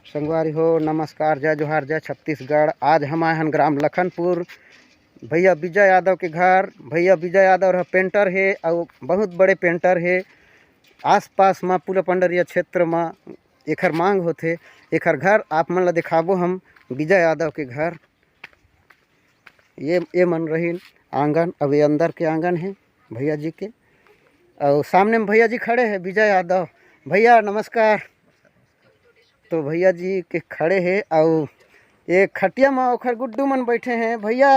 संगवारी हो नमस्कार, जय जोहार, जय छत्तीसगढ़। आज हम आए हैं ग्राम लखनपुर भैया विजय यादव के घर। भैया विजय यादव पेंटर है और बहुत बड़े पेंटर है। आसपास में पूरा पंडरिया क्षेत्र में एकर मांग होथे। एकर घर आप मन ला दिखाबो हम। विजय यादव के घर ये मन रही आंगन। अब ये अंदर के आंगन है भैया जी के, और सामने में भैया जी खड़े हैं विजय यादव। भैया नमस्कार। तो भैया जी के खड़े हैं और ये खटिया में ओखर गुड्डू मन बैठे हैं। भैया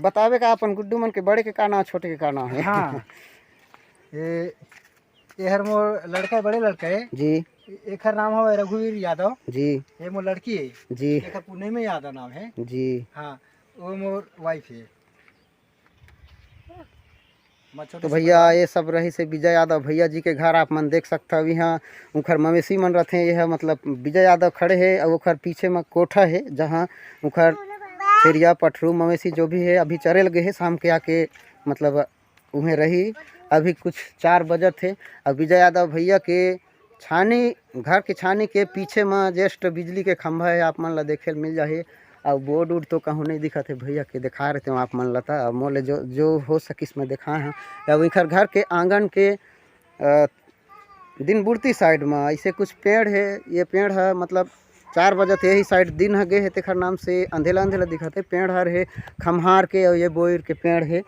बतावे का अपन गुड्डू मन के बड़े के का नाम, छोटे के का नाम है? हाँ ये हर मोर लड़का है, बड़े लड़का है जी। एक नाम है रघुवीर यादव जी। ये मोर लड़की है जी। एक पुणे में यादव नाम है जी। हाँ वो मोर वाइफ है। तो भैया ये सब रही से विजय यादव भैया जी के घर आप मन देख सकते हो। यहाँ उखर मवेशी मन रहते। यह मतलब विजय यादव खड़े है और उखर पीछे में कोठा है जहाँ उखर चिड़िया पठरू मवेशी जो भी है अभी चरे लगे है। शाम के आके मतलब उन्हें रही। अभी कुछ 4 बजे थे। और विजय यादव भैया के छानी, घर के छानी के पीछे में जस्ट बिजली के खंभा है। आप मन ला देखे मिल जाए। और बोर्ड उर्ड तो कहूँ नहीं दिखा थे भैया के दिखा रहे थे आप मन लता। और मोले जो हो सकिस में दिखाए हैं। अब इखर घर के आंगन के दिन बुड़ती साइड में ऐसे कुछ पेड़ है। ये पेड़ है मतलब 4 बजे थे यही साइड दिन हगे है तेखर नाम से अंधेला अंधेला दिखते। पेड़ हर है खम्हार के और ये बोर के पेड़ है।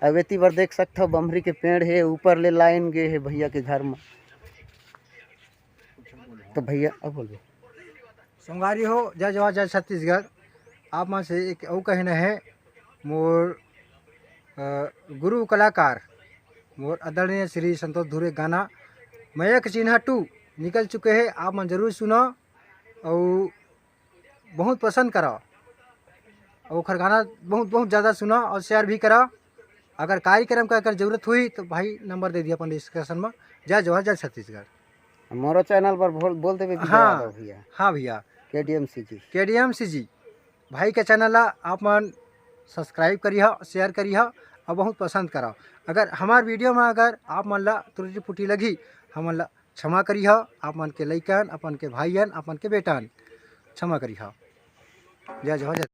अब एती बार देख सकते हो बमरी के पेड़ है। ऊपर ले लाइन गे है भैया के घर में। तो भैया अब बोलो। संगवारी हो जय जवाहर जय छत्तीसगढ़। आप में से एक और कहना है मोर गुरु कलाकार मोर आदरणीय श्री संतोष धुरे गाना मयक चिन्हा 2 निकल चुके हैं। आप मन जरूर सुनो और बहुत पसंद करो और खर गाना बहुत ज़्यादा सुनो और शेयर भी करो। अगर कार्यक्रम का अगर जरूरत हुई तो भाई नंबर दे दिया अपन डिस्कशन में। जय जवाहर जय छत्तीसगढ़। मोरो चैनल पर बोल देवे हाँ भैया। हाँ भैया केडीएम जी भाई के चैनल ला आप मन सब्सक्राइब करिए, शेयर करिए और बहुत पसंद करो। अगर हमार वीडियो में अगर आप मन ला त्रुटि फुटी लगी हम ला क्षमा करिए। आप मन के लइकन, अपन के भाईयन, अपन के बेटन क्षमा करिए। जय जवाहर।